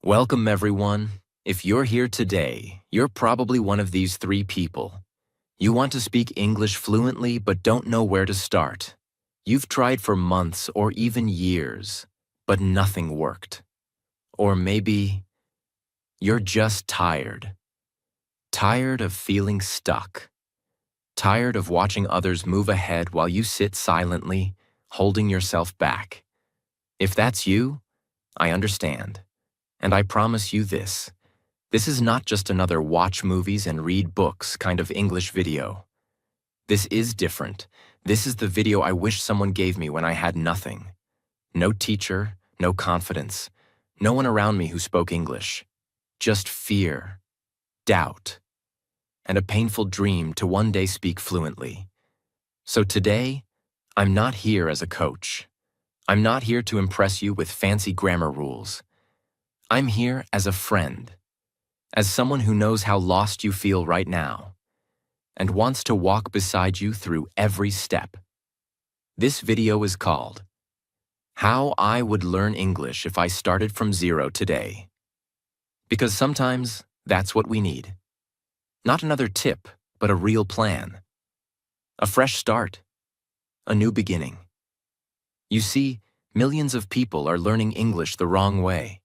Welcome, everyone. If you're here today, you're probably one of these three people. You want to speak English fluently but don't know where to start. You've tried for months or even years, but nothing worked. Or maybe you're just tired. Tired of feeling stuck. Tired of watching others move ahead while you sit silently, holding yourself back. If that's you, I understand. And I promise you this is not just another watch movies and read books kind of English video. This is different. This is the video I wish someone gave me when I had nothing. No teacher, no confidence, no one around me who spoke English. Just fear, doubt, and a painful dream to one day speak fluently. So today, I'm not here as a coach. I'm not here to impress you with fancy grammar rules. I'm here as a friend, as someone who knows how lost you feel right now, and wants to walk beside you through every step. This video is called, How I Would Learn English If I Started from Zero Today. Because sometimes that's what we need. Not another tip, but a real plan. A fresh start. A new beginning. You see, millions of people are learning English the wrong way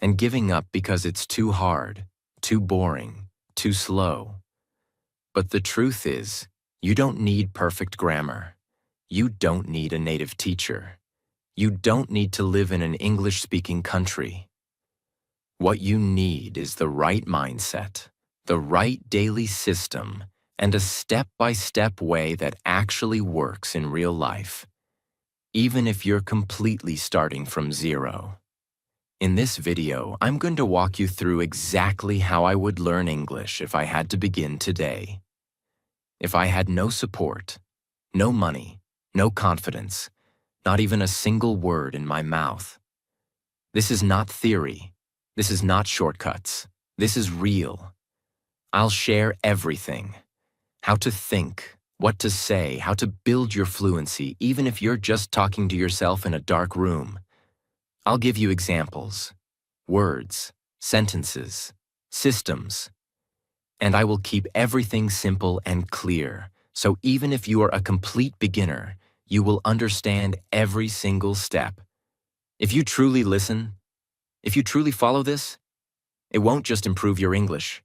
and giving up because it's too hard, too boring, too slow. But the truth is, you don't need perfect grammar. You don't need a native teacher. You don't need to live in an English-speaking country. What you need is the right mindset, the right daily system, and a step-by-step way that actually works in real life, even if you're completely starting from zero. In this video, I'm going to walk you through exactly how I would learn English if I had to begin today. If I had no support, no money, no confidence, not even a single word in my mouth. This is not theory. This is not shortcuts. This is real. I'll share everything. How to think, what to say, how to build your fluency, even if you're just talking to yourself in a dark room. I'll give you examples, words, sentences, systems, and I will keep everything simple and clear, so even if you are a complete beginner, you will understand every single step. If you truly listen, if you truly follow this, it won't just improve your English,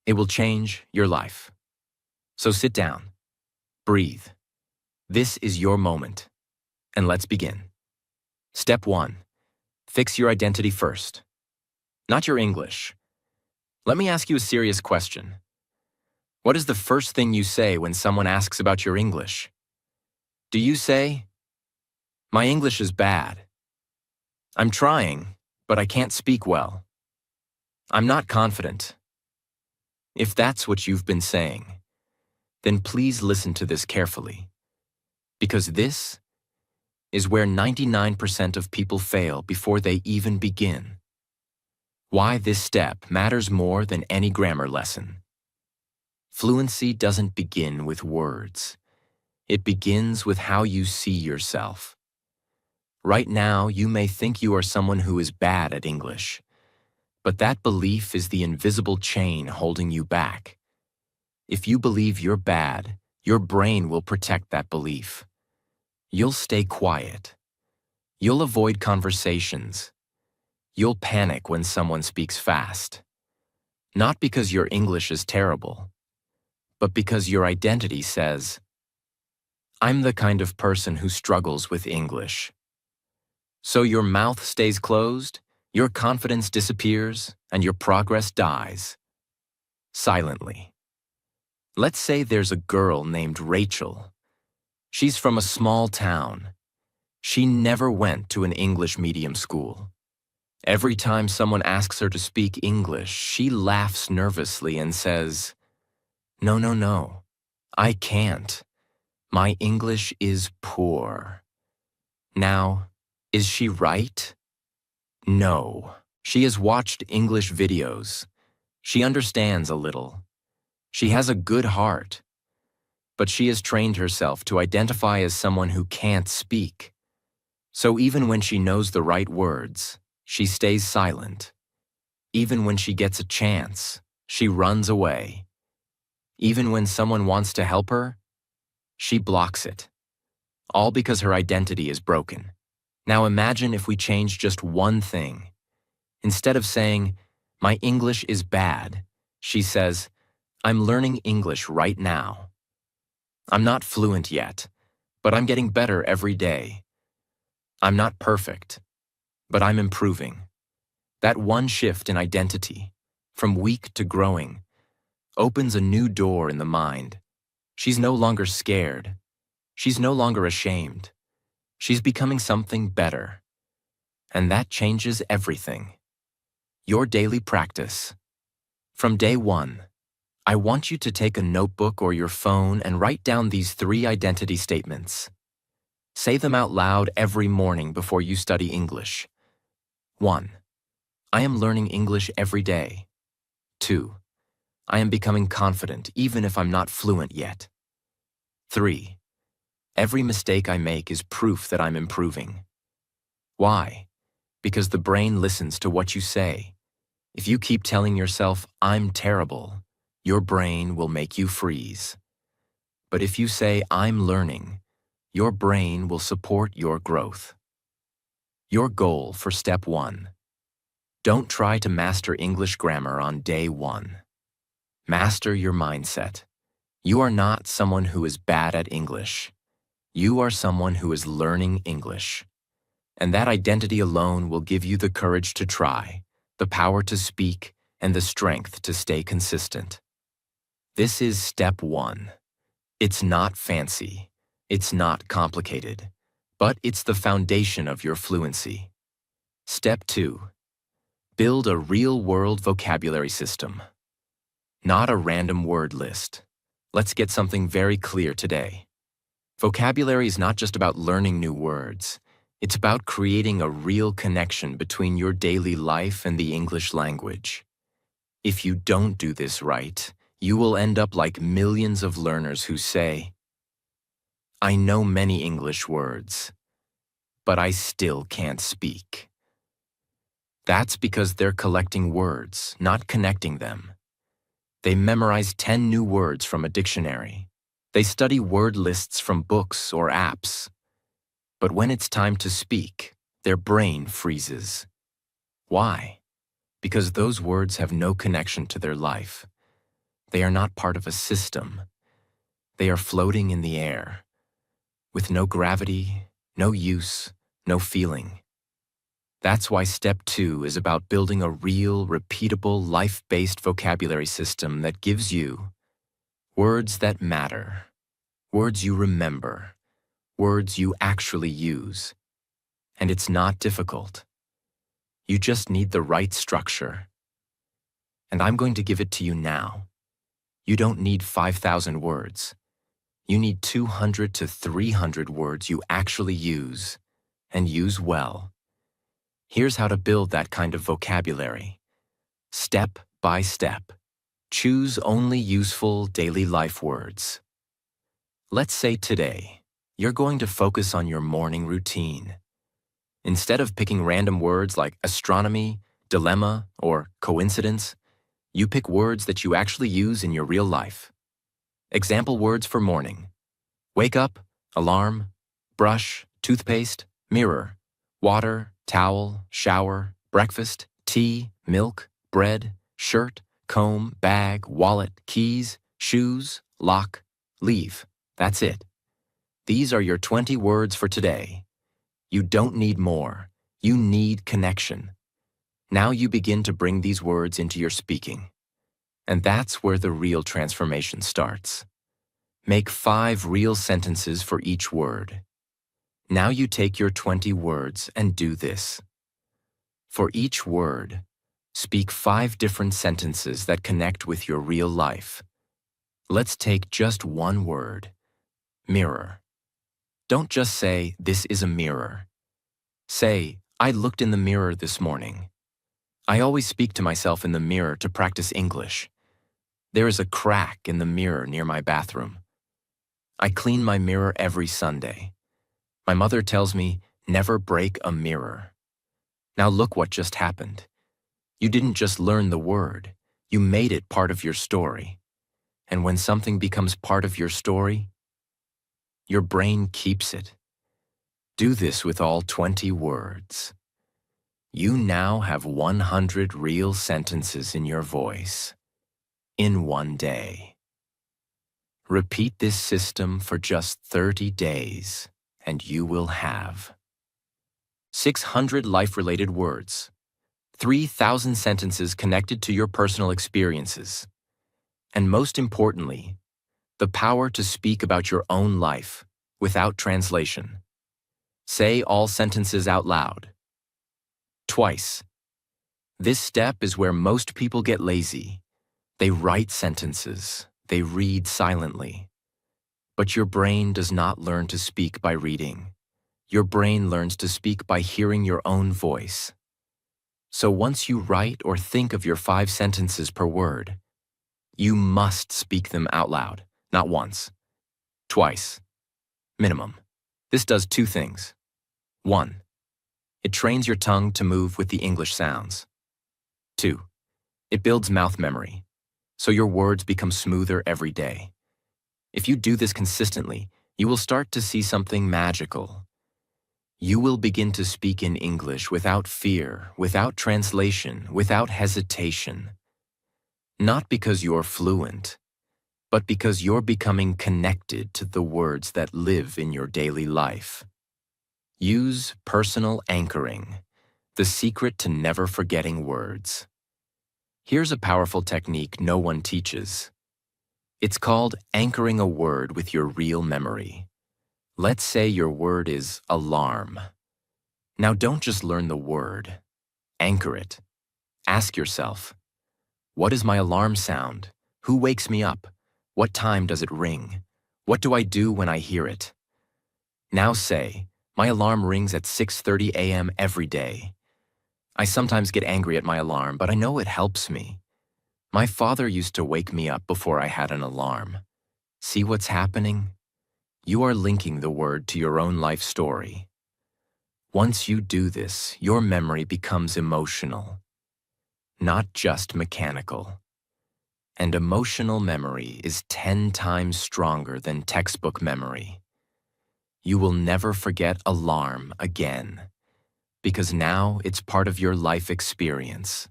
it will change your life. So sit down, breathe. This is your moment, and let's begin. Step 1. Fix your identity first. Not your English. Let me ask you a serious question. What is the first thing you say when someone asks about your English? Do you say, "My English is bad. I'm trying, but I can't speak well. I'm not confident"? If that's what you've been saying, then please listen to this carefully, because this is where 99% of people fail before they even begin. Why this step matters more than any grammar lesson. Fluency doesn't begin with words. It begins with how you see yourself. Right now, you may think you are someone who is bad at English, but that belief is the invisible chain holding you back. If you believe you're bad, your brain will protect that belief. You'll stay quiet. You'll avoid conversations. You'll panic when someone speaks fast. Not because your English is terrible, but because your identity says, "I'm the kind of person who struggles with English." So your mouth stays closed, your confidence disappears, and your progress dies. Silently. Let's say there's a girl named Rachel. She's from a small town. She never went to an English medium school. Every time someone asks her to speak English, she laughs nervously and says, No, I can't. My English is poor." Now, is she right? No. She has watched English videos. She understands a little. She has a good heart. But she has trained herself to identify as someone who can't speak. So even when she knows the right words, she stays silent, Even when she gets a chance, she runs away. Even when someone wants to help her, she blocks it. All because her identity is broken. Now imagine if we change just one thing. Instead of saying, "My English is bad," she says, "I'm learning English right now. I'm not fluent yet, but I'm getting better every day. I'm not perfect, but I'm improving." That one shift in identity, from weak to growing, opens a new door in the mind. She's no longer scared. She's no longer ashamed. She's becoming something better. And that changes everything. Your daily practice. From day one, I want you to take a notebook or your phone and write down these 3 identity statements. Say them out loud every morning before you study English. 1. I am learning English every day. 2. I am becoming confident even if I'm not fluent yet. 3. Every mistake I make is proof that I'm improving. Why? Because the brain listens to what you say. If you keep telling yourself, "I'm terrible," your brain will make you freeze. But if you say, "I'm learning," your brain will support your growth. Your goal for step 1. Don't try to master English grammar on day 1. Master your mindset. You are not someone who is bad at English. You are someone who is learning English. And that identity alone will give you the courage to try, the power to speak, and the strength to stay consistent. This is step 1. It's not fancy. It's not complicated. But it's the foundation of your fluency. Step 2. Build a real-world vocabulary system. Not a random word list. Let's get something very clear today. Vocabulary is not just about learning new words. It's about creating a real connection between your daily life and the English language. If you don't do this right, you will end up like millions of learners who say, "I know many English words, but I still can't speak." That's because they're collecting words, not connecting them. They memorize 10 new words from a dictionary. They study word lists from books or apps. But when it's time to speak, their brain freezes. Why? Because those words have no connection to their life. They are not part of a system. They are floating in the air, with no gravity, no use, no feeling. That's why step 2 is about building a real, repeatable, life-based vocabulary system that gives you words that matter, words you remember, words you actually use. And it's not difficult. You just need the right structure. And I'm going to give it to you now. You don't need 5,000 words. You need 200 to 300 words you actually use, and use well. Here's how to build that kind of vocabulary. Step by step. Choose only useful daily life words. Let's say today, you're going to focus on your morning routine. Instead of picking random words like astronomy, dilemma, or coincidence, you pick words that you actually use in your real life. Example words for morning: wake up, alarm, brush, toothpaste, mirror, water, towel, shower, breakfast, tea, milk, bread, shirt, comb, bag, wallet, keys, shoes, lock, leave. That's it. These are your 20 words for today. You don't need more. You need connection. Now you begin to bring these words into your speaking. And that's where the real transformation starts. Make 5 real sentences for each word. Now you take your 20 words and do this. For each word, speak 5 different sentences that connect with your real life. Let's take just one word: mirror. Don't just say, "This is a mirror." Say, "I looked in the mirror this morning." I always speak to myself in the mirror to practice English. There is a crack in the mirror near my bathroom. I clean my mirror every Sunday. My mother tells me, never break a mirror. Now look what just happened. You didn't just learn the word, you made it part of your story. And when something becomes part of your story, your brain keeps it. Do this with all 20 words. You now have 100 real sentences in your voice in one day. Repeat this system for just 30 days, and you will have 600 life-related words, 3,000 sentences connected to your personal experiences, and most importantly, the power to speak about your own life without translation. Say all sentences out loud. Twice. This step is where most people get lazy. They write sentences, they read silently. But your brain does not learn to speak by reading. Your brain learns to speak by hearing your own voice. So once you write or think of your 5 sentences per word, you must speak them out loud, not once, twice, minimum. This does 2 things. 1, it trains your tongue to move with the English sounds. 2, it builds mouth memory, so your words become smoother every day. If you do this consistently, you will start to see something magical. You will begin to speak in English without fear, without translation, without hesitation. Not because you're fluent, but because you're becoming connected to the words that live in your daily life. Use personal anchoring, the secret to never forgetting words. Here's a powerful technique no one teaches. It's called anchoring a word with your real memory. Let's say your word is alarm. Now don't just learn the word. Anchor it. Ask yourself, what is my alarm sound? Who wakes me up? What time does it ring? What do I do when I hear it? Now say, my alarm rings at 6:30 a.m. every day. I sometimes get angry at my alarm, but I know it helps me. My father used to wake me up before I had an alarm. See what's happening? You are linking the word to your own life story. Once you do this, your memory becomes emotional, not just mechanical. And emotional memory is 10 times stronger than textbook memory. You will never forget alarm again, because now it's part of your life experience.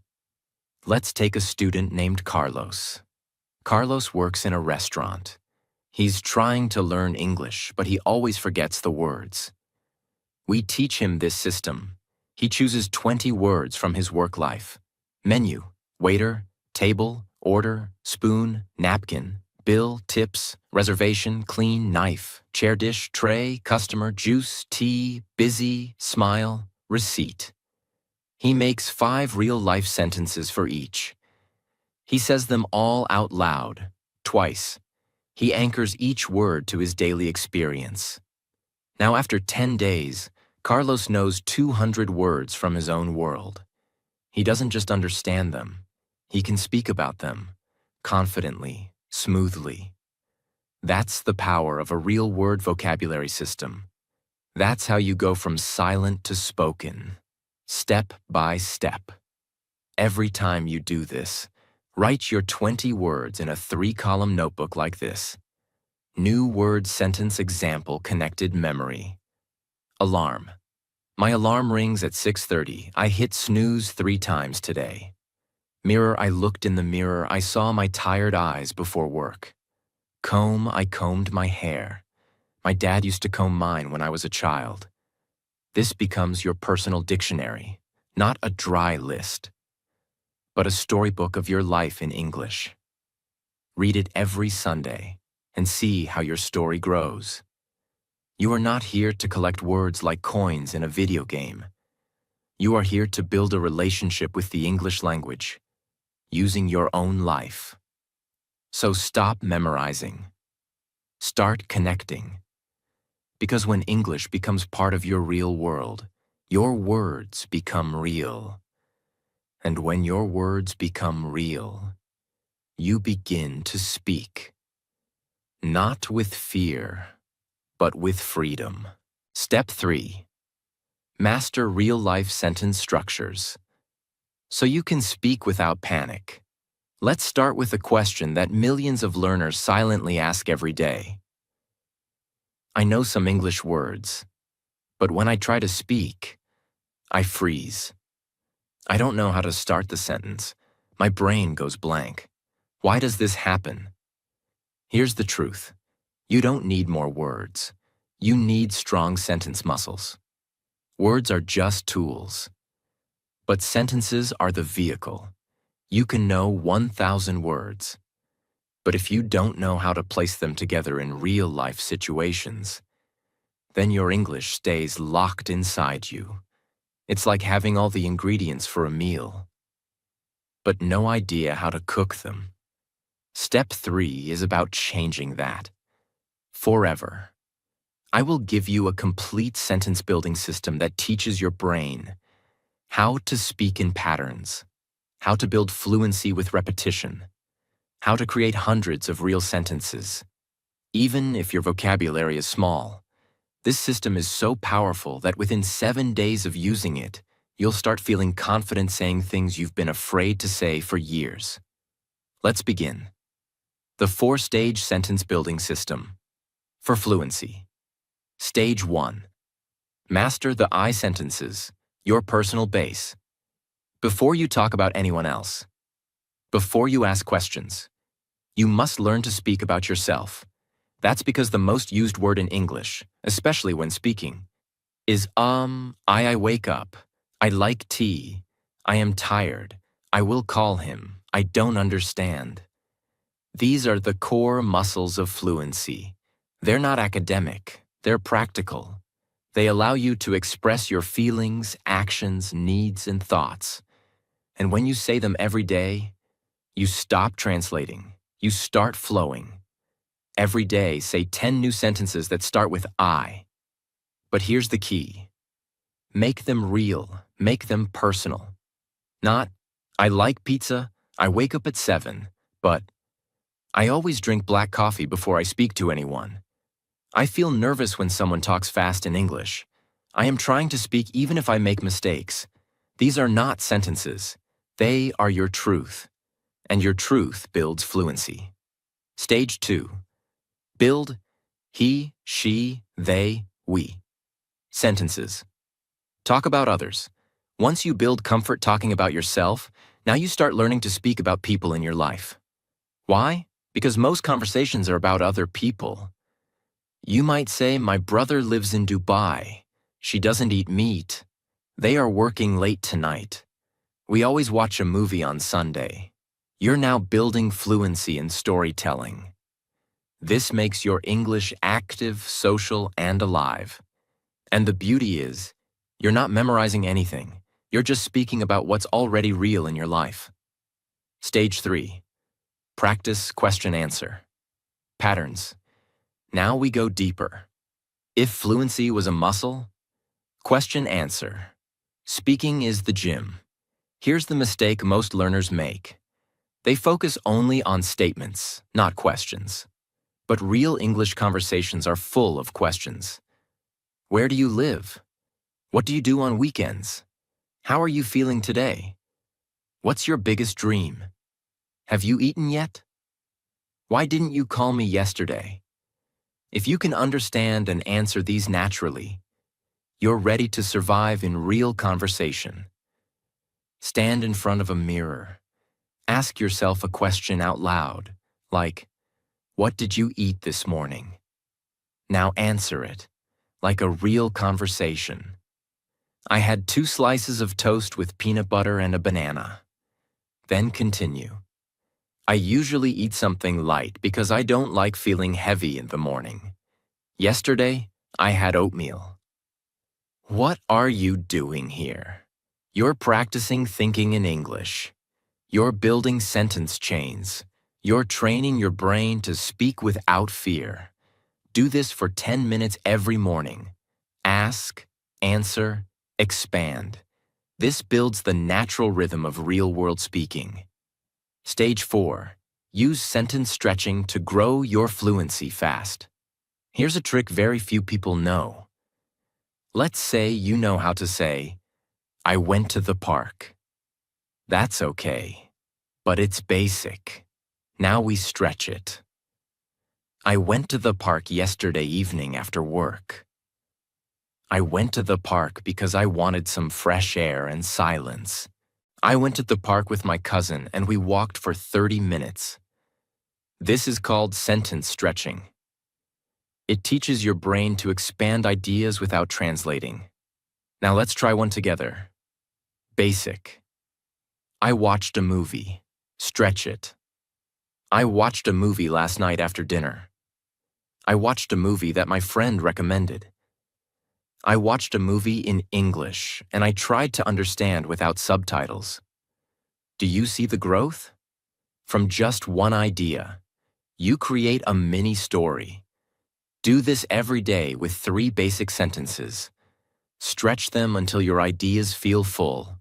Let's take a student named Carlos. Carlos works in a restaurant. He's trying to learn English, but he always forgets the words. We teach him this system. He chooses 20 words from his work life: menu, waiter, table, order, spoon, napkin, bill, tips, reservation, clean, knife, chair dish, tray, customer, juice, tea, busy, smile, receipt. He makes 5 real-life sentences for each. He says them all out loud, twice. He anchors each word to his daily experience. Now, after 10 days, Carlos knows 200 words from his own world. He doesn't just understand them. He can speak about them, confidently, smoothly. That's the power of a real word vocabulary system. That's how you go from silent to spoken, step by step. Every time you do this, write your 20 words in a 3-column notebook like this. New word sentence example connected memory. Alarm. My alarm rings at 6:30. I hit snooze 3 times today. Mirror, I looked in the mirror. I saw my tired eyes before work. Comb, I combed my hair. My dad used to comb mine when I was a child. This becomes your personal dictionary, not a dry list, but a storybook of your life in English. Read it every Sunday and see how your story grows. You are not here to collect words like coins in a video game. You are here to build a relationship with the English language, using your own life. So stop memorizing. Start connecting. Because when English becomes part of your real world, your words become real. And when your words become real, you begin to speak. Not with fear, but with freedom. Step 3. Master real-life sentence structures. so you can speak without panic. Let's start with a question that millions of learners silently ask every day. I know some English words, but when I try to speak, I freeze. I don't know how to start the sentence. My brain goes blank. Why does this happen? Here's the truth. You don't need more words. You need strong sentence muscles. Words are just tools, but sentences are the vehicle. You can know 1,000 words, but if you don't know how to place them together in real-life situations, then your English stays locked inside you. It's like having all the ingredients for a meal, but no idea how to cook them. Step 3 is about changing that. Forever. I will give you a complete sentence-building system that teaches your brain how to speak in patterns, how to build fluency with repetition, how to create hundreds of real sentences. Even if your vocabulary is small, this system is so powerful that within 7 days of using it, you'll start feeling confident saying things you've been afraid to say for years. Let's begin. The 4-stage sentence-building system for fluency. Stage 1. Master the I sentences, your personal base. Before you talk about anyone else, before you ask questions, you must learn to speak about yourself. That's because the most used word in English, especially when speaking, is I wake up, I like tea, I am tired, I will call him, I don't understand. These are the core muscles of fluency. They're not academic, they're practical. They allow you to express your feelings, actions, needs, and thoughts. And when you say them every day, you stop translating, you start flowing. Every day, say 10 new sentences that start with I. But here's the key. Make them real, make them personal. Not, I like pizza, I wake up at 7, but I always drink black coffee before I speak to anyone. I feel nervous when someone talks fast in English. I am trying to speak even if I make mistakes. These are not sentences. They are your truth. And your truth builds fluency. Stage 2. Build he, she, they, we. Sentences. Talk about others. Once you build comfort talking about yourself, now you start learning to speak about people in your life. Why? Because most conversations are about other people. You might say, my brother lives in Dubai. She doesn't eat meat. They are working late tonight. We always watch a movie on Sunday. You're now building fluency in storytelling. This makes your English active, social, and alive. And the beauty is, you're not memorizing anything. You're just speaking about what's already real in your life. Stage 3. Practice question-answer. Patterns. Now we go deeper. If fluency was a muscle, question-answer. Speaking is the gym. Here's the mistake most learners make. They focus only on statements, not questions. But real English conversations are full of questions. Where do you live? What do you do on weekends? How are you feeling today? What's your biggest dream? Have you eaten yet? Why didn't you call me yesterday? If you can understand and answer these naturally, you're ready to survive in real conversation. Stand in front of a mirror. Ask yourself a question out loud, like, what did you eat this morning? Now answer it, like a real conversation. I had 2 slices of toast with peanut butter and a banana. Then continue. I usually eat something light because I don't like feeling heavy in the morning. Yesterday, I had oatmeal. What are you doing here? You're practicing thinking in English. You're building sentence chains. You're training your brain to speak without fear. Do this for 10 minutes every morning. Ask, answer, expand. This builds the natural rhythm of real-world speaking. Stage 4. Use sentence stretching to grow your fluency fast. Here's a trick very few people know. Let's say you know how to say, I went to the park. That's okay, but it's basic. Now we stretch it. I went to the park yesterday evening after work. I went to the park because I wanted some fresh air and silence. I went to the park with my cousin and we walked for 30 minutes. This is called sentence stretching. It teaches your brain to expand ideas without translating. Now let's try one together. Basic. I watched a movie. Stretch it. I watched a movie last night after dinner. I watched a movie that my friend recommended. I watched a movie in English and I tried to understand without subtitles. Do you see the growth? From just one idea, you create a mini story. Do this every day with 3 basic sentences. Stretch them until your ideas feel full.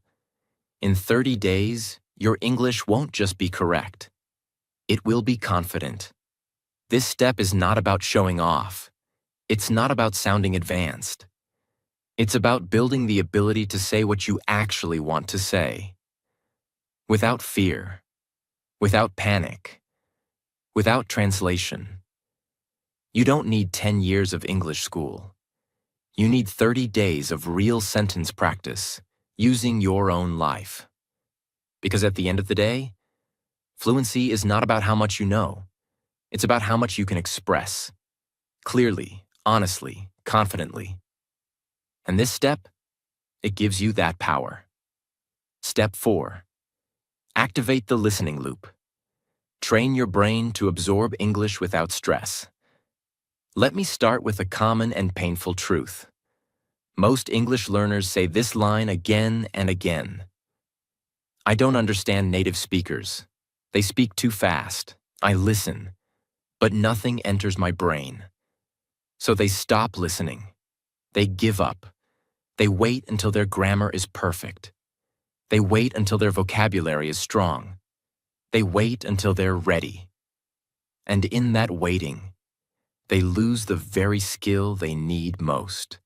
In 30 days, your English won't just be correct. It will be confident. This step is not about showing off. It's not about sounding advanced. It's about building the ability to say what you actually want to say. Without fear, without panic, without translation. You don't need 10 years of English school. You need 30 days of real sentence practice using your own life. Because at the end of the day, fluency is not about how much you know. It's about how much you can express. Clearly, honestly, confidently. And this step, it gives you that power. Step 4. Activate the listening loop. Train your brain to absorb English without stress. Let me start with a common and painful truth. Most English learners say this line again and again. I don't understand native speakers. They speak too fast. I listen, but nothing enters my brain. So they stop listening. They give up. They wait until their grammar is perfect. They wait until their vocabulary is strong. They wait until they're ready. And in that waiting, they lose the very skill they need most: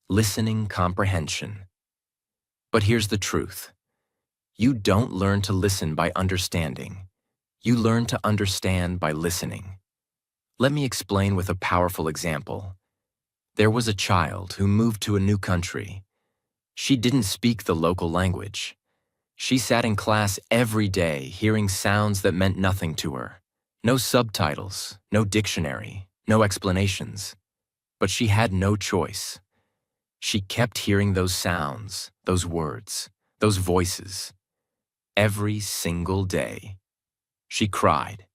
listening comprehension. But here's the truth. You don't learn to listen by understanding. You learn to understand by listening. Let me explain with a powerful example. There was a child who moved to a new country. She didn't speak the local language. She sat in class every day hearing sounds that meant nothing to her. No subtitles, no dictionary, no explanations. But she had no choice. She kept hearing those sounds, those words, those voices, every single day. She cried.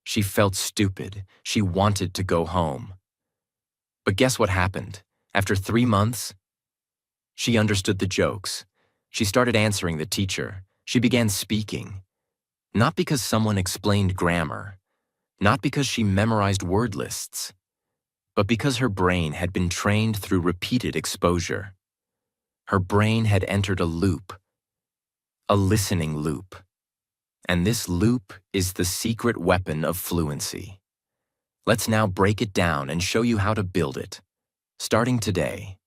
She felt stupid. She wanted to go home. But guess what happened? After 3 months, she understood the jokes. She started answering the teacher. She began speaking. Not because someone explained grammar, not because she memorized word lists, but because her brain had been trained through repeated exposure. Her brain had entered a loop, a listening loop. And this loop is the secret weapon of fluency. Let's now break it down and show you how to build it, starting today,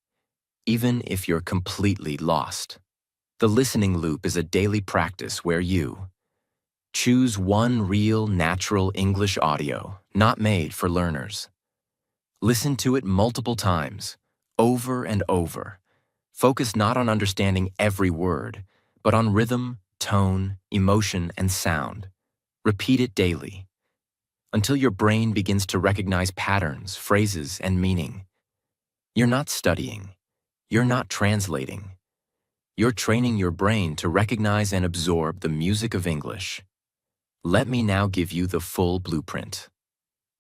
even if you're completely lost. The listening loop is a daily practice where you choose one real, natural English audio, not made for learners. Listen to it multiple times, over and over. Focus not on understanding every word, but on rhythm, tone, emotion, and sound. Repeat it daily, until your brain begins to recognize patterns, phrases, and meaning. You're not studying. You're not translating. You're training your brain to recognize and absorb the music of English. Let me now give you the full blueprint.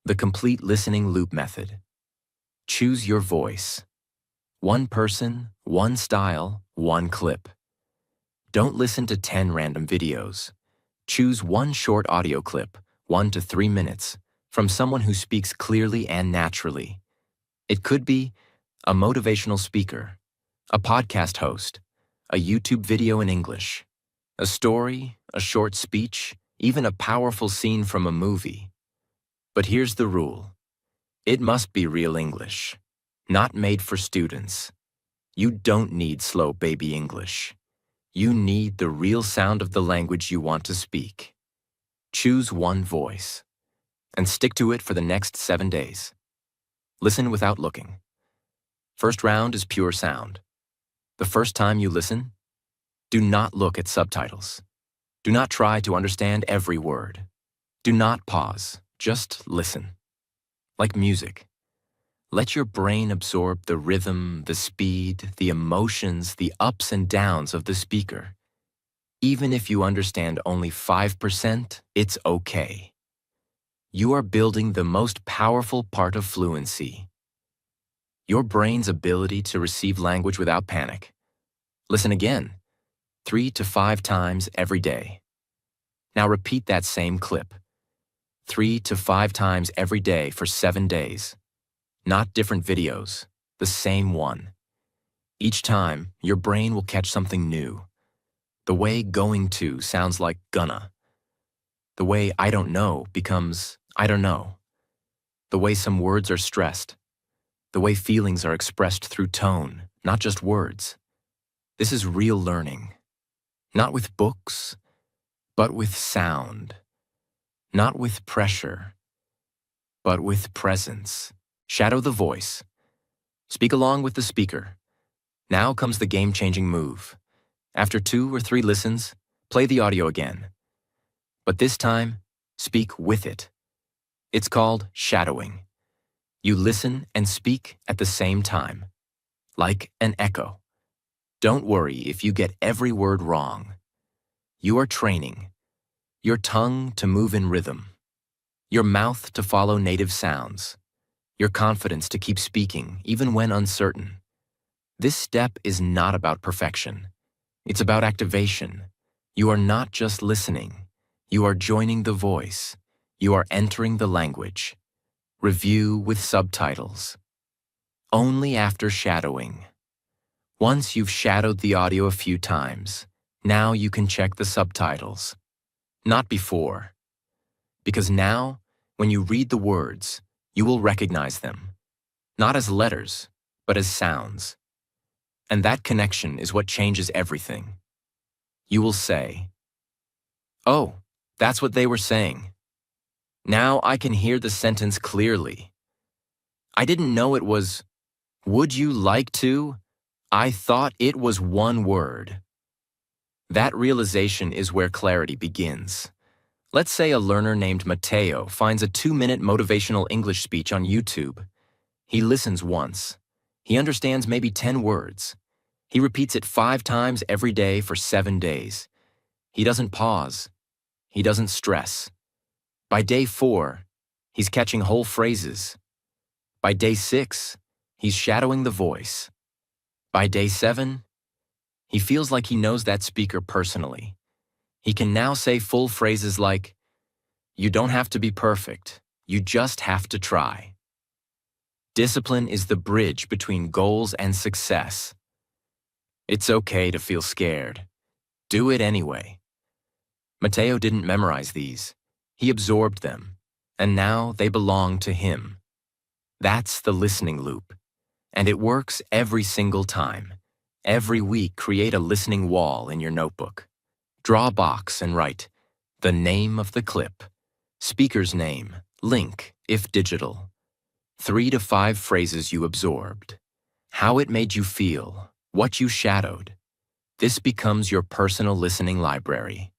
The complete listening loop method. Choose your voice. One person, one style, one clip. Don't listen to 10 random videos. Choose one short audio clip, 1 to 3 minutes, from someone who speaks clearly and naturally. It could be a motivational speaker, a podcast host, a YouTube video in English, a story, a short speech, even a powerful scene from a movie. But here's the rule. It must be real English, not made for students. You don't need slow baby English. You need the real sound of the language you want to speak. Choose one voice and stick to it for the next 7 days. Listen without looking. First round is pure sound. The first time you listen, do not look at subtitles. Do not try to understand every word. Do not pause, just listen. Like music. Let your brain absorb the rhythm, the speed, the emotions, the ups and downs of the speaker. Even if you understand only 5%, it's okay. You are building the most powerful part of fluency. Your brain's ability to receive language without panic. Listen again, 3 to 5 times every day. Now repeat that same clip, 3 to 5 times every day for 7 days. Not different videos, the same one. Each time, your brain will catch something new. The way going to sounds like gonna. The way I don't know becomes I don't know. The way some words are stressed. The way feelings are expressed through tone, not just words. This is real learning. Not with books, but with sound. Not with pressure, but with presence. Shadow the voice. Speak along with the speaker. Now comes the game-changing move. After 2 or 3 listens, play the audio again. But this time, speak with it. It's called shadowing. You listen and speak at the same time, like an echo. Don't worry if you get every word wrong. You are training. Your tongue to move in rhythm. Your mouth to follow native sounds. Your confidence to keep speaking, even when uncertain. This step is not about perfection. It's about activation. You are not just listening. You are joining the voice. You are entering the language. Review with subtitles. Only after shadowing. Once you've shadowed the audio a few times, now you can check the subtitles. Not before. Because now, when you read the words, you will recognize them. Not as letters, but as sounds. And that connection is what changes everything. You will say, "Oh, that's what they were saying. Now I can hear the sentence clearly. I didn't know it was, would you like to? I thought it was one word." That realization is where clarity begins. Let's say a learner named Mateo finds a 2-minute motivational English speech on YouTube. He listens once. He understands maybe 10 words. He repeats it 5 times every day for 7 days. He doesn't pause. He doesn't stress. By day 4, he's catching whole phrases. By day 6, he's shadowing the voice. By day 7, he feels like he knows that speaker personally. He can now say full phrases like, "You don't have to be perfect. You just have to try." Discipline is the bridge between goals and success. It's okay to feel scared. Do it anyway. Mateo didn't memorize these. He absorbed them, and now they belong to him. That's the listening loop, and it works every single time. Every week, create a listening wall in your notebook. Draw a box and write the name of the clip, speaker's name, link, if digital, 3 to 5 phrases you absorbed, how it made you feel, what you shadowed. This becomes your personal listening library.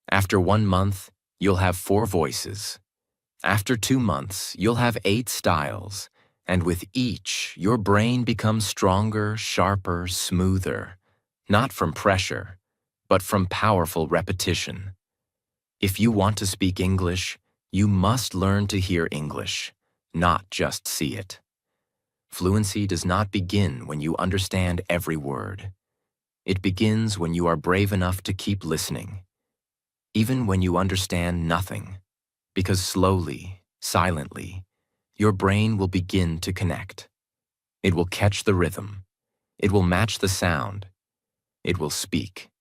After 1 month, you'll have 4 voices. After 2 months, you'll have 8 styles, and with each, your brain becomes stronger, sharper, smoother, not from pressure, but from powerful repetition. If you want to speak English, you must learn to hear English, not just see it. Fluency does not begin when you understand every word. It begins when you are brave enough to keep listening, even when you understand nothing, because slowly, silently, your brain will begin to connect. It will catch the rhythm. It will match the sound. It will speak.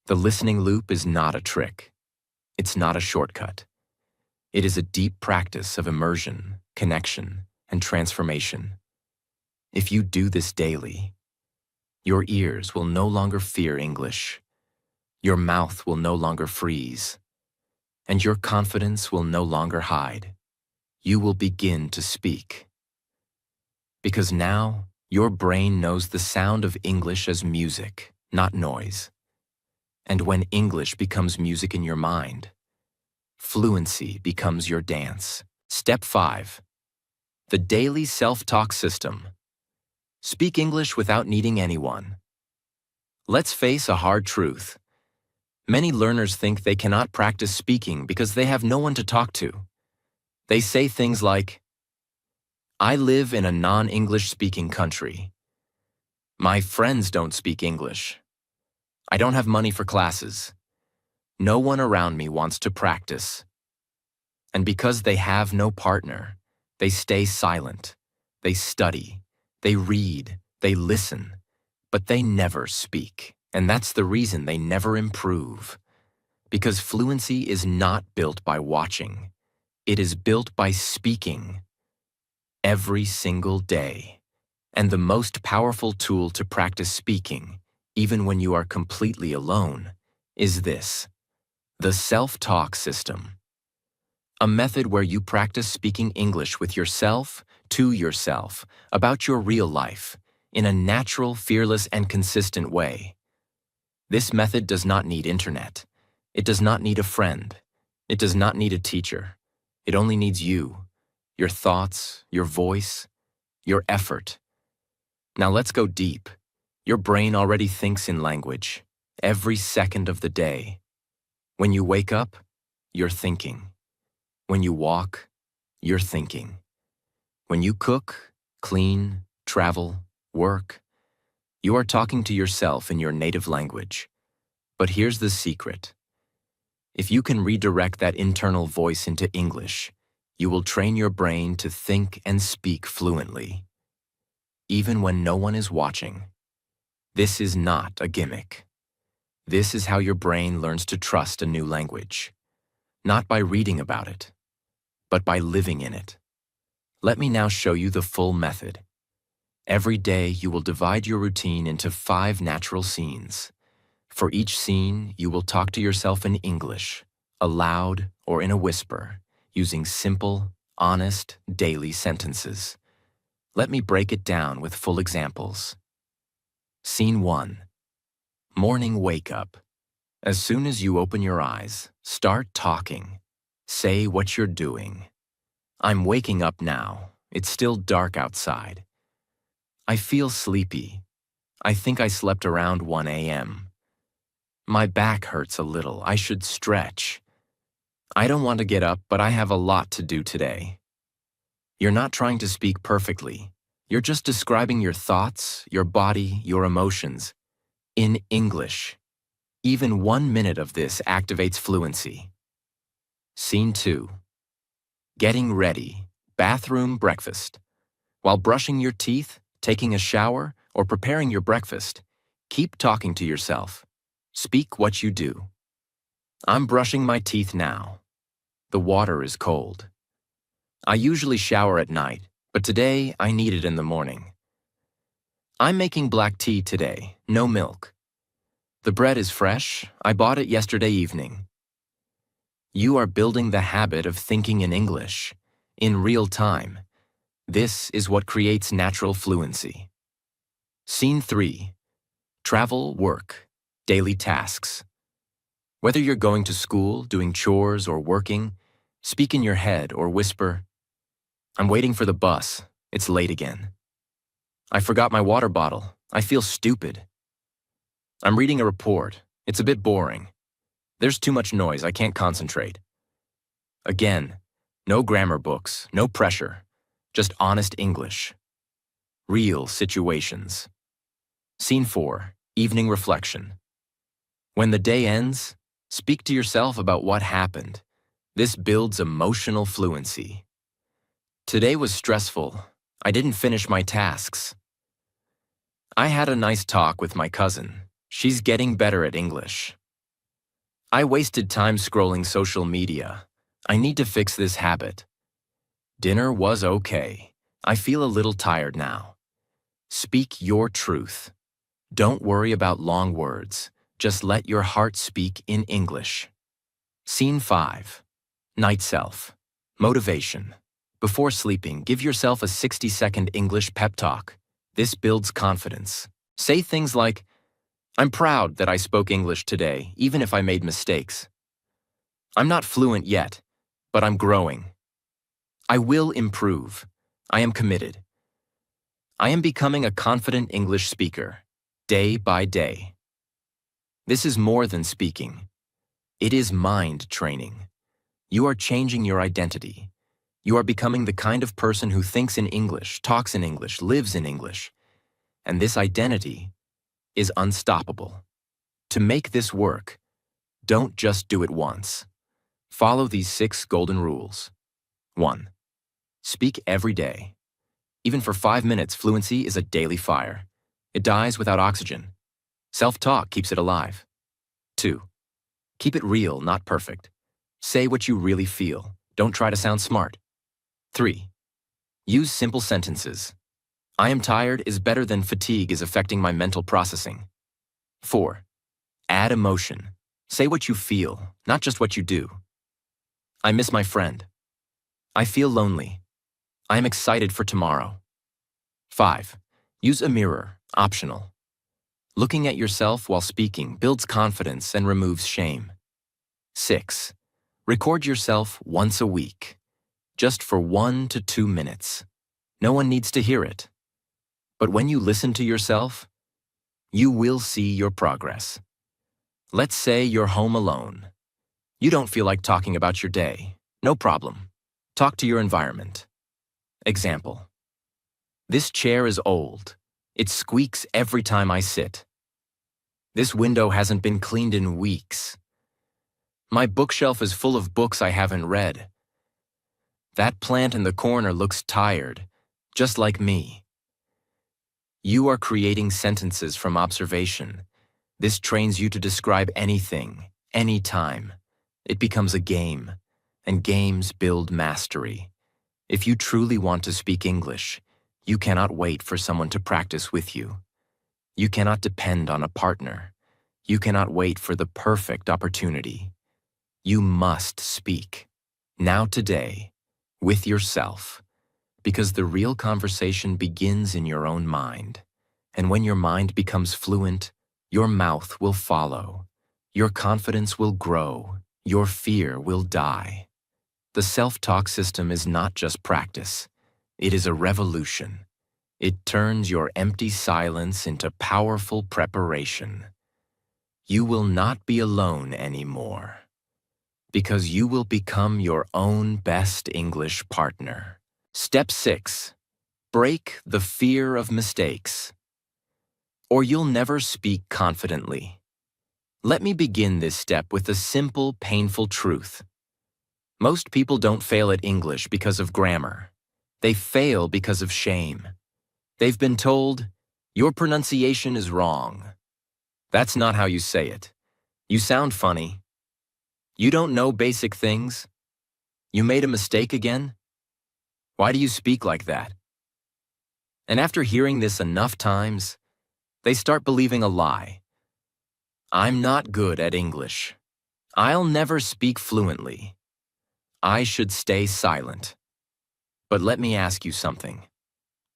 The listening loop is not a trick. It's not a shortcut. It is a deep practice of immersion, connection, and transformation. If you do this daily, your ears will no longer fear English. Your mouth will no longer freeze, and your confidence will no longer hide. You will begin to speak. Because now, your brain knows the sound of English as music, not noise. And when English becomes music in your mind, fluency becomes your dance. Step 5. The daily self-talk system. Speak English without needing anyone. Let's face a hard truth. Many learners think they cannot practice speaking because they have no one to talk to. They say things like, "I live in a non-English speaking country. My friends don't speak English. I don't have money for classes. No one around me wants to practice." And because they have no partner, they stay silent. They study. They read. They listen. But they never speak. And that's the reason they never improve. Because fluency is not built by watching. It is built by speaking. Every single day. And the most powerful tool to practice speaking, even when you are completely alone, is this: the self-talk system. A method where you practice speaking English with yourself, to yourself, about your real life, in a natural, fearless, and consistent way. This method does not need internet. It does not need a friend. It does not need a teacher. It only needs you, your thoughts, your voice, your effort. Now let's go deep. Your brain already thinks in language, every second of the day. When you wake up, you're thinking. When you walk, you're thinking. When you cook, clean, travel, work, you are talking to yourself in your native language. But here's the secret. If you can redirect that internal voice into English, you will train your brain to think and speak fluently, even when no one is watching. This is not a gimmick. This is how your brain learns to trust a new language, not by reading about it, but by living in it. Let me now show you the full method. Every day, you will divide your routine into 5 natural scenes. For each scene, you will talk to yourself in English, aloud or in a whisper, using simple, honest, daily sentences. Let me break it down with full examples. Scene 1. Morning wake-up. As soon as you open your eyes, start talking. Say what you're doing. I'm waking up now. It's still dark outside. I feel sleepy. I think I slept around 1 a.m. My back hurts a little. I should stretch. I don't want to get up, but I have a lot to do today. You're not trying to speak perfectly. You're just describing your thoughts, your body, your emotions in English. Even 1 minute of this activates fluency. Scene 2. Getting ready. Bathroom breakfast. While brushing your teeth, taking a shower, or preparing your breakfast, keep talking to yourself. Speak what you do. I'm brushing my teeth now. The water is cold. I usually shower at night, but today I need it in the morning. I'm making black tea today, no milk. The bread is fresh. I bought it yesterday evening. You are building the habit of thinking in English, in real time. This is what creates natural fluency. Scene 3. Travel, work, daily tasks. Whether you're going to school, doing chores, or working, speak in your head or whisper, "I'm waiting for the bus. It's late again. I forgot my water bottle. I feel stupid. I'm reading a report. It's a bit boring. There's too much noise. I can't concentrate." Again, no grammar books, no pressure, just honest English. Real situations. Scene 4. Evening reflection. When the day ends, speak to yourself about what happened. This builds emotional fluency. Today was stressful. I didn't finish my tasks. I had a nice talk with my cousin. She's getting better at English. I wasted time scrolling social media. I need to fix this habit. Dinner was okay. I feel a little tired now. Speak your truth. Don't worry about long words. Just let your heart speak in English. Scene 5. Night Self. Motivation. Before sleeping, give yourself a 60-second English pep talk. This builds confidence. Say things like, "I'm proud that I spoke English today, even if I made mistakes. I'm not fluent yet, but I'm growing. I will improve. I am committed. I am becoming a confident English speaker, day by day." This is more than speaking. It is mind training. You are changing your identity. You are becoming the kind of person who thinks in English, talks in English, lives in English. And this identity is unstoppable. To make this work, don't just do it once. Follow these 6 golden rules. 1. Speak every day. Even for 5 minutes, fluency is a daily fire. It dies without oxygen. Self-talk keeps it alive. 2. Keep it real, not perfect. Say what you really feel. Don't try to sound smart. 3. Use simple sentences. "I am tired" is better than "fatigue is affecting my mental processing." 4. Add emotion. Say what you feel, not just what you do. "I miss my friend." "I feel lonely." "I am excited for tomorrow." 5. Use a mirror, optional. Looking at yourself while speaking builds confidence and removes shame. 6. Record yourself once a week, just for 1 to 2 minutes. No one needs to hear it. But when you listen to yourself, you will see your progress. Let's say you're home alone. You don't feel like talking about your day. No problem. Talk to your environment. Example. "This chair is old. It squeaks every time I sit. This window hasn't been cleaned in weeks. My bookshelf is full of books I haven't read. That plant in the corner looks tired, just like me." You are creating sentences from observation. This trains you to describe anything, anytime. It becomes a game, and games build mastery. If you truly want to speak English, you cannot wait for someone to practice with you. You cannot depend on a partner. You cannot wait for the perfect opportunity. You must speak, now today, with yourself, because the real conversation begins in your own mind. And when your mind becomes fluent, your mouth will follow. Your confidence will grow. Your fear will die. The self-talk system is not just practice. It is a revolution. It turns your empty silence into powerful preparation. You will not be alone anymore, because you will become your own best English partner. Step 6. Break the fear of mistakes, or you'll never speak confidently. Let me begin this step with a simple, painful truth. Most people don't fail at English because of grammar. They fail because of shame. They've been told, "Your pronunciation is wrong. That's not how you say it. You sound funny. You don't know basic things. You made a mistake again. Why do you speak like that?" And after hearing this enough times, they start believing a lie. "I'm not good at English. I'll never speak fluently. I should stay silent." But let me ask you something.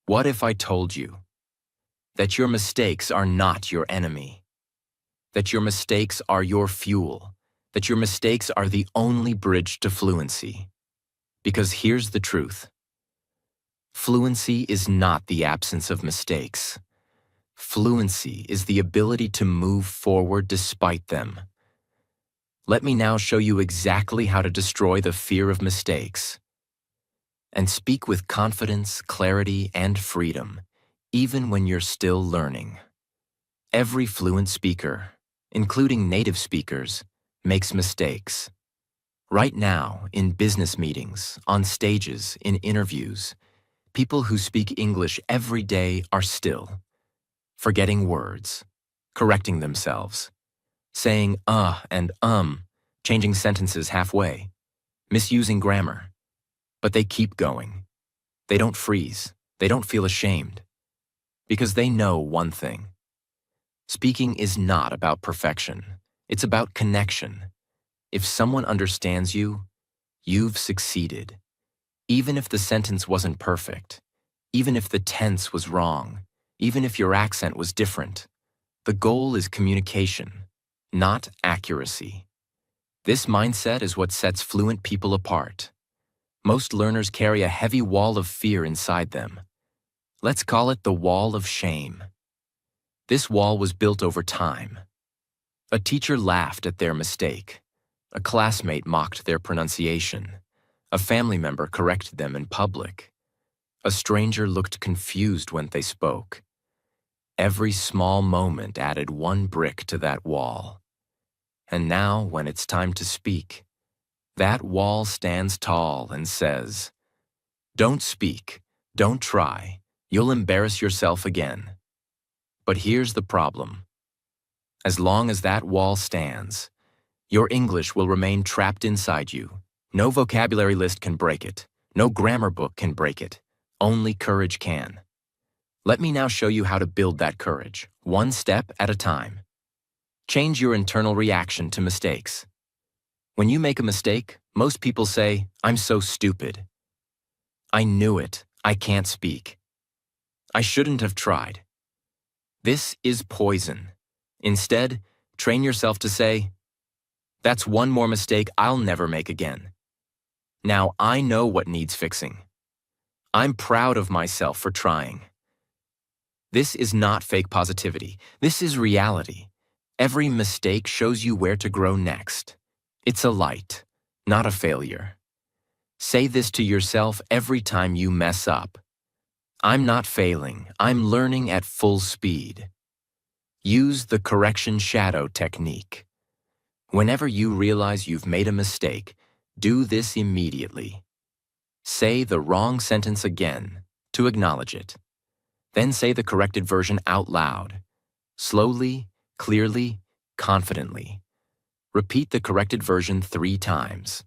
What if I told you that your mistakes are not your enemy? That your mistakes are your fuel? That your mistakes are the only bridge to fluency? Because here's the truth. Fluency is not the absence of mistakes. Fluency is the ability to move forward despite them. Let me now show you exactly how to destroy the fear of mistakes and speak with confidence, clarity, and freedom, even when you're still learning. Every fluent speaker, including native speakers, makes mistakes. Right now, in business meetings, on stages, in interviews, people who speak English every day are still forgetting words, correcting themselves, saying and changing sentences halfway, misusing grammar. But they keep going. They don't freeze. They don't feel ashamed. Because they know one thing. Speaking is not about perfection. It's about connection. If someone understands you, you've succeeded. Even if the sentence wasn't perfect, even if the tense was wrong, even if your accent was different, the goal is communication, not accuracy. This mindset is what sets fluent people apart. Most learners carry a heavy wall of fear inside them. Let's call it the wall of shame. This wall was built over time. A teacher laughed at their mistake. A classmate mocked their pronunciation. A family member corrected them in public. A stranger looked confused when they spoke. Every small moment added one brick to that wall. And now, when it's time to speak, that wall stands tall and says, "Don't speak, don't try, you'll embarrass yourself again." But here's the problem. As long as that wall stands, your English will remain trapped inside you. No vocabulary list can break it. No grammar book can break it. Only courage can. Let me now show you how to build that courage, one step at a time. Change your internal reaction to mistakes. When you make a mistake, most people say, "I'm so stupid." "I knew it. I can't speak." "I shouldn't have tried." This is poison. Instead, train yourself to say, "That's one more mistake I'll never make again. Now I know what needs fixing. I'm proud of myself for trying." This is not fake positivity. This is reality. Every mistake shows you where to grow next. It's a light, not a failure. Say this to yourself every time you mess up. "I'm not failing. I'm learning at full speed." Use the correction shadow technique. Whenever you realize you've made a mistake, do this immediately. Say the wrong sentence again to acknowledge it. Then say the corrected version out loud. Slowly, clearly, confidently. Repeat the corrected version 3 times.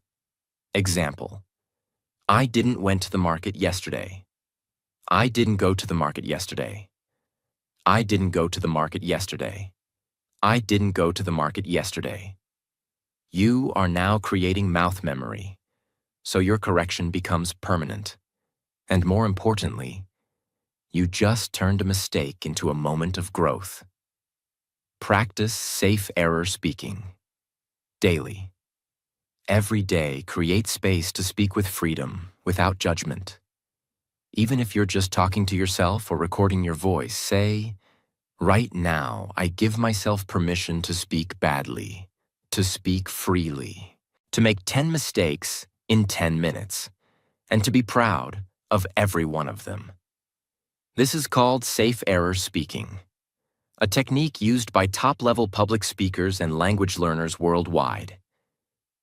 Example: "I didn't went to the market yesterday." "I didn't go to the market yesterday." "I didn't go to the market yesterday." "I didn't go to the market yesterday." You are now creating mouth memory, so your correction becomes permanent. And more importantly, you just turned a mistake into a moment of growth. Practice safe error speaking. Daily. Every day, create space to speak with freedom, without judgment. Even if you're just talking to yourself or recording your voice, say, "Right now, I give myself permission to speak badly, to speak freely, to make 10 mistakes in 10 minutes, and to be proud of every one of them." This is called safe error speaking, a technique used by top-level public speakers and language learners worldwide.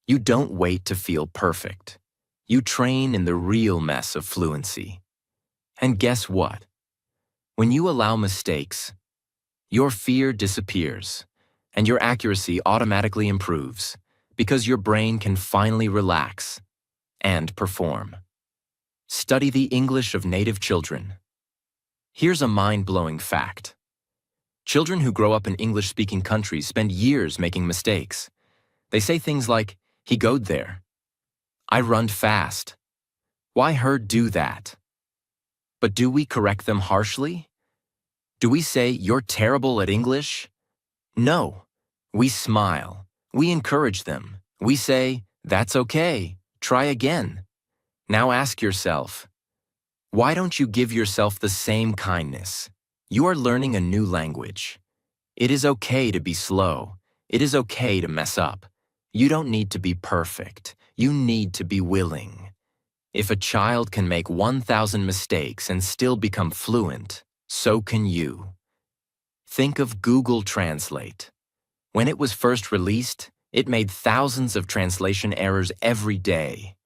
You don't wait to feel perfect. You train in the real mess of fluency. And guess what? When you allow mistakes, your fear disappears, and your accuracy automatically improves, because your brain can finally relax and perform. Study the English of native children. Here's a mind-blowing fact. Children who grow up in English-speaking countries spend years making mistakes. They say things like, "He goed there." "I runned fast." "Why her do that?" But do we correct them harshly? Do we say, "You're terrible at English"? No. We smile. We encourage them. We say, "That's okay. Try again." Now ask yourself, why don't you give yourself the same kindness? You are learning a new language. It is okay to be slow. It is okay to mess up. You don't need to be perfect. You need to be willing. If a child can make 1,000 mistakes and still become fluent, so can you. Think of Google Translate. When it was first released, it made thousands of translation errors every day.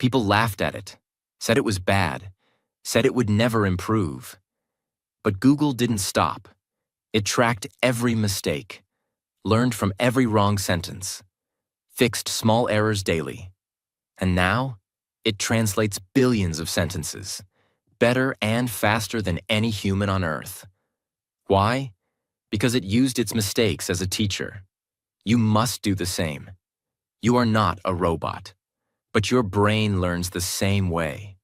People laughed at it, said it was bad, said it would never improve. But Google didn't stop. It tracked every mistake, learned from every wrong sentence, fixed small errors daily. And now, it translates billions of sentences, better and faster than any human on Earth. Why? Because it used its mistakes as a teacher. You must do the same. You are not a robot, but your brain learns the same way.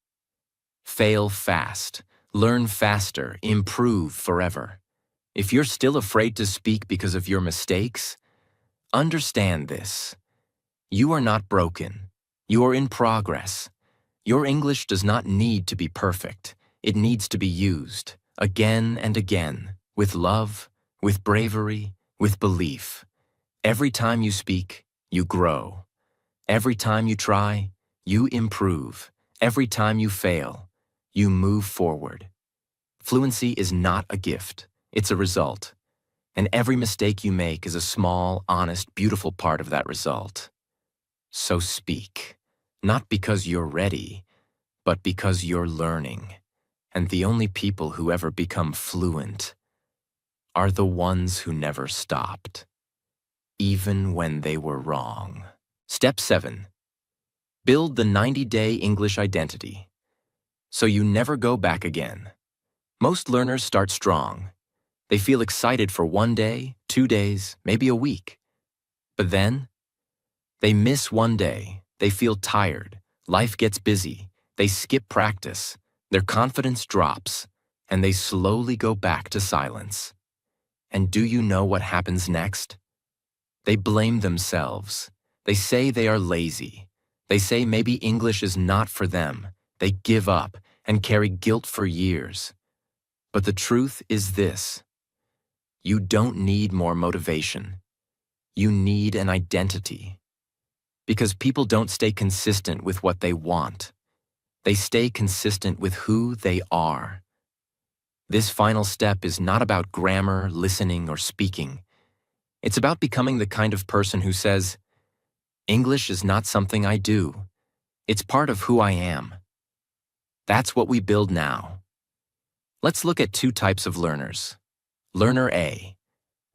Fail fast, learn faster, improve forever. If you're still afraid to speak because of your mistakes, understand this. You are not broken. You are in progress. Your English does not need to be perfect. It needs to be used, again and again, with love, with bravery, with belief. Every time you speak, you grow. Every time you try, you improve. Every time you fail, you move forward. Fluency is not a gift. It's a result. And every mistake you make is a small, honest, beautiful part of that result. So speak, not because you're ready, but because you're learning. And the only people who ever become fluent are the ones who never stopped, even when they were wrong. Step 7. Build the 90-day English identity, so you never go back again. Most learners start strong. They feel excited for 1 day, 2 days, maybe a week. But then, they miss 1 day, they feel tired, life gets busy, they skip practice, their confidence drops, and they slowly go back to silence. And do you know what happens next? They blame themselves. They say they are lazy. They say maybe English is not for them. They give up and carry guilt for years. But the truth is this: you don't need more motivation. You need an identity. Because people don't stay consistent with what they want. They stay consistent with who they are. This final step is not about grammar, listening, or speaking. It's about becoming the kind of person who says, English is not something I do. It's part of who I am. That's what we build now. Let's look at 2 types of learners. Learner A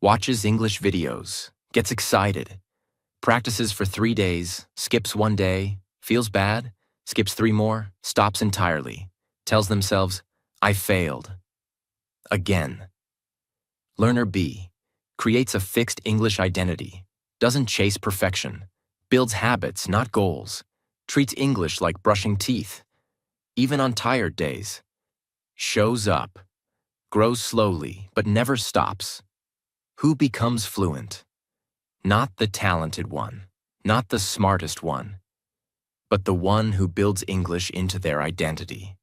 watches English videos, gets excited, practices for 3 days, skips 1 day, feels bad, skips 3 more, stops entirely, tells themselves, I failed. Again. Learner B creates a fixed English identity, doesn't chase perfection, builds habits, not goals, treats English like brushing teeth, even on tired days, shows up, grows slowly, but never stops. Who becomes fluent? Not the talented one, not the smartest one, but the one who builds English into their identity.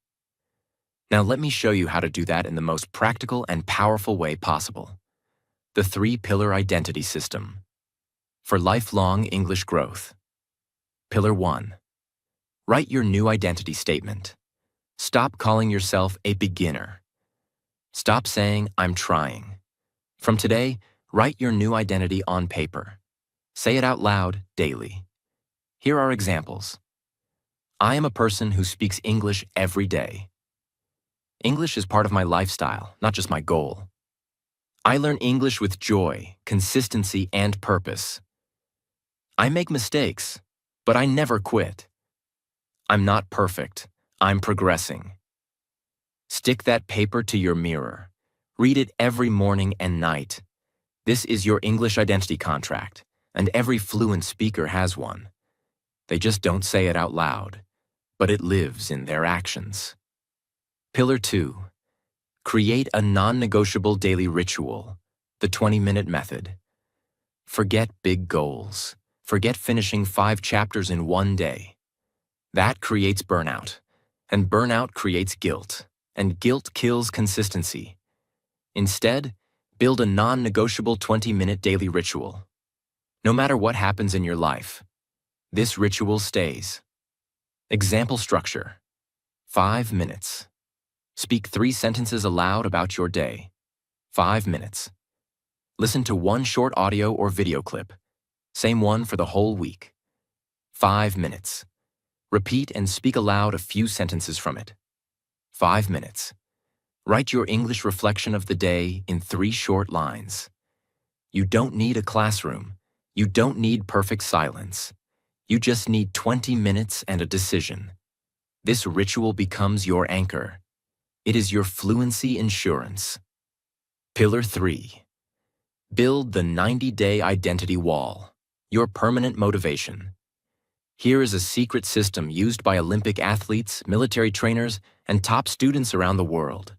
Now let me show you how to do that in the most practical and powerful way possible. The 3-pillar identity system. For lifelong English growth. Pillar 1. Write your new identity statement. Stop calling yourself a beginner. Stop saying, I'm trying. From today, write your new identity on paper. Say it out loud daily. Here are examples. I am a person who speaks English every day. English is part of my lifestyle, not just my goal. I learn English with joy, consistency, and purpose. I make mistakes, but I never quit. I'm not perfect. I'm progressing. Stick that paper to your mirror. Read it every morning and night. This is your English identity contract, and every fluent speaker has one. They just don't say it out loud, but it lives in their actions. Pillar 2. Create a non-negotiable daily ritual, the 20-minute method. Forget big goals. Forget finishing 5 chapters in 1 day. That creates burnout, and burnout creates guilt, and guilt kills consistency. Instead, build a non-negotiable 20-minute daily ritual. No matter what happens in your life, this ritual stays. Example structure. 5 minutes. Speak 3 sentences aloud about your day. 5 minutes. Listen to 1 short audio or video clip. Same one for the whole week. 5 minutes. Repeat and speak aloud a few sentences from it. 5 minutes. Write your English reflection of the day in 3 short lines. You don't need a classroom. You don't need perfect silence. You just need 20 minutes and a decision. This ritual becomes your anchor. It is your fluency insurance. Pillar 3. Build the 90-day identity wall, your permanent motivation. Here is a secret system used by Olympic athletes, military trainers, and top students around the world.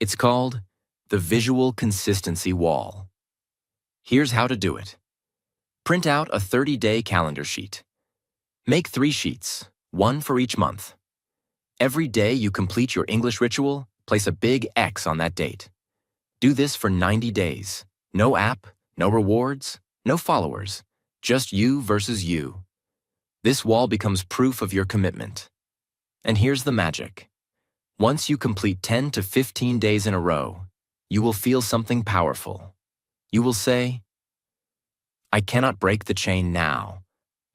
It's called the Visual Consistency Wall. Here's how to do it. Print out a 30-day calendar sheet. Make 3 sheets, 1 for each month. Every day you complete your English ritual, place a big X on that date. Do this for 90 days. No app, no rewards, no followers, just you versus you. This wall becomes proof of your commitment. And here's the magic. Once you complete 10 to 15 days in a row, you will feel something powerful. You will say, I cannot break the chain now.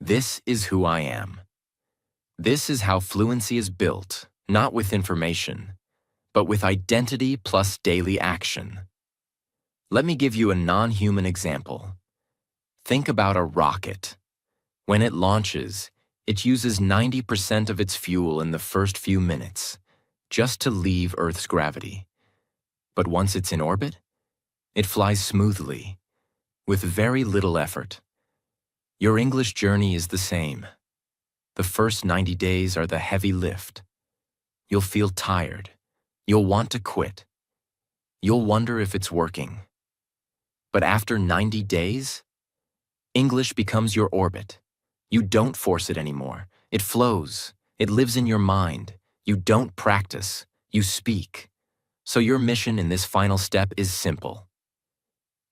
This is who I am. This is how fluency is built, not with information, but with identity plus daily action. Let me give you a non-human example. Think about a rocket. When it launches, it uses 90% of its fuel in the first few minutes, just to leave Earth's gravity. But once it's in orbit, it flies smoothly, with very little effort. Your English journey is the same. The first 90 days are the heavy lift. You'll feel tired. You'll want to quit. You'll wonder if it's working. But after 90 days, English becomes your orbit. You don't force it anymore. It flows. It lives in your mind. You don't practice. You speak. So your mission in this final step is simple.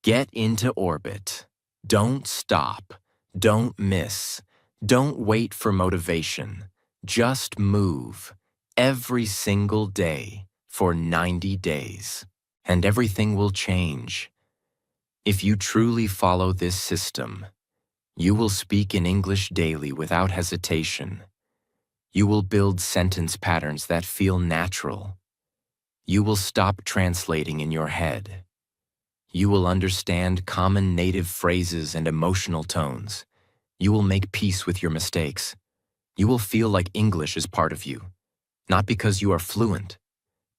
Get into orbit. Don't stop. Don't miss. Don't wait for motivation. Just move every single day for 90 days. And everything will change. If you truly follow this system, you will speak in English daily without hesitation. You will build sentence patterns that feel natural. You will stop translating in your head. You will understand common native phrases and emotional tones. You will make peace with your mistakes. You will feel like English is part of you, not because you are fluent,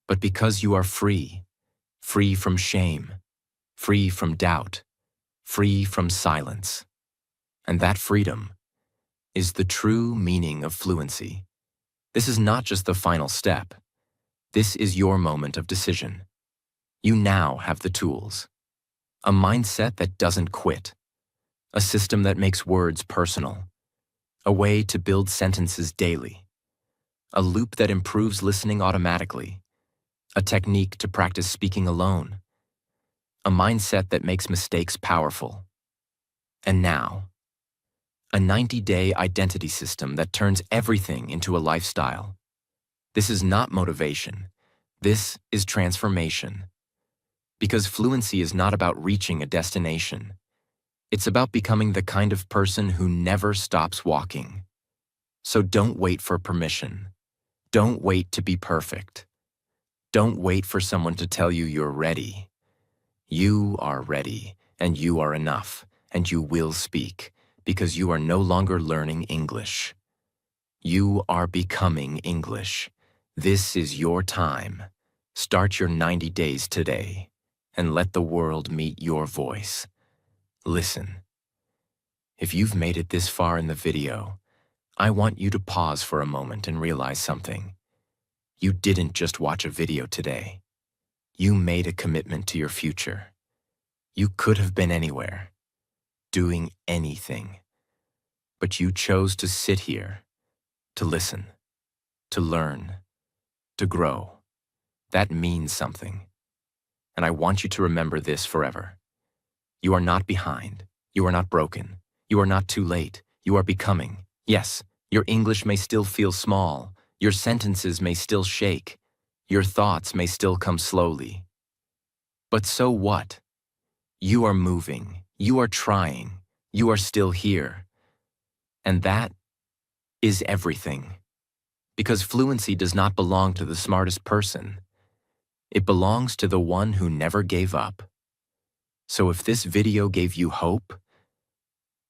but because you are free. Free from shame, free from doubt, free from silence. And that freedom is the true meaning of fluency. This is not just the final step. This is your moment of decision. You now have the tools. A mindset that doesn't quit. A system that makes words personal. A way to build sentences daily. A loop that improves listening automatically. A technique to practice speaking alone. A mindset that makes mistakes powerful. And now, a 90-day identity system that turns everything into a lifestyle. This is not motivation. This is transformation. Because fluency is not about reaching a destination. It's about becoming the kind of person who never stops walking. So don't wait for permission. Don't wait to be perfect. Don't wait for someone to tell you you're ready. You are ready, and you are enough, and you will speak, because you are no longer learning English. You are becoming English. This is your time. Start your 90 days today, and let the world meet your voice. Listen. If you've made it this far in the video, I want you to pause for a moment and realize something. You didn't just watch a video today. You made a commitment to your future. You could have been anywhere, doing anything. But you chose to sit here, to listen, to learn, to grow. That means something. And I want you to remember this forever. You are not behind. You are not broken. You are not too late. You are becoming. Yes, your English may still feel small. Your sentences may still shake. Your thoughts may still come slowly. But so what? You are moving. You are trying. You are still here. And that is everything. Because fluency does not belong to the smartest person. It belongs to the one who never gave up. So if this video gave you hope,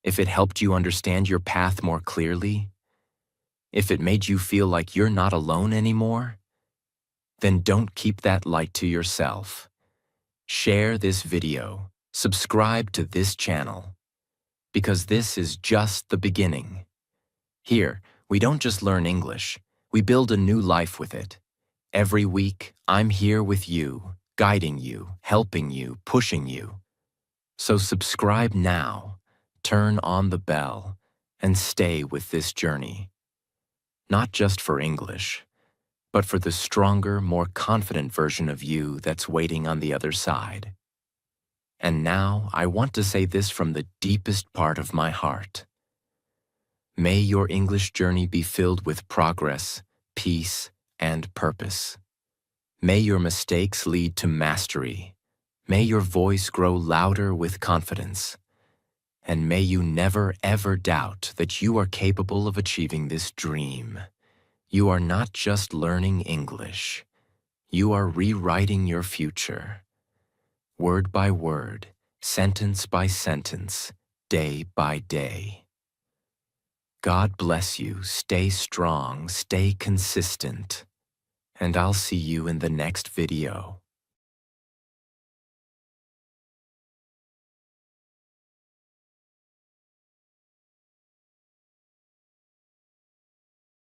if it helped you understand your path more clearly, if it made you feel like you're not alone anymore, then don't keep that light to yourself. Share this video, subscribe to this channel, because this is just the beginning. Here, we don't just learn English, we build a new life with it. Every week, I'm here with you, guiding you, helping you, pushing you. So subscribe now, turn on the bell, and stay with this journey. Not just for English, but for the stronger, more confident version of you that's waiting on the other side. And now, I want to say this from the deepest part of my heart. May your English journey be filled with progress, peace, and purpose. May your mistakes lead to mastery. May your voice grow louder with confidence. And may you never ever doubt that you are capable of achieving this dream. You are not just learning English. You are rewriting your future. Word by word, sentence by sentence, day by day. God bless you, stay strong, stay consistent, and I'll see you in the next video.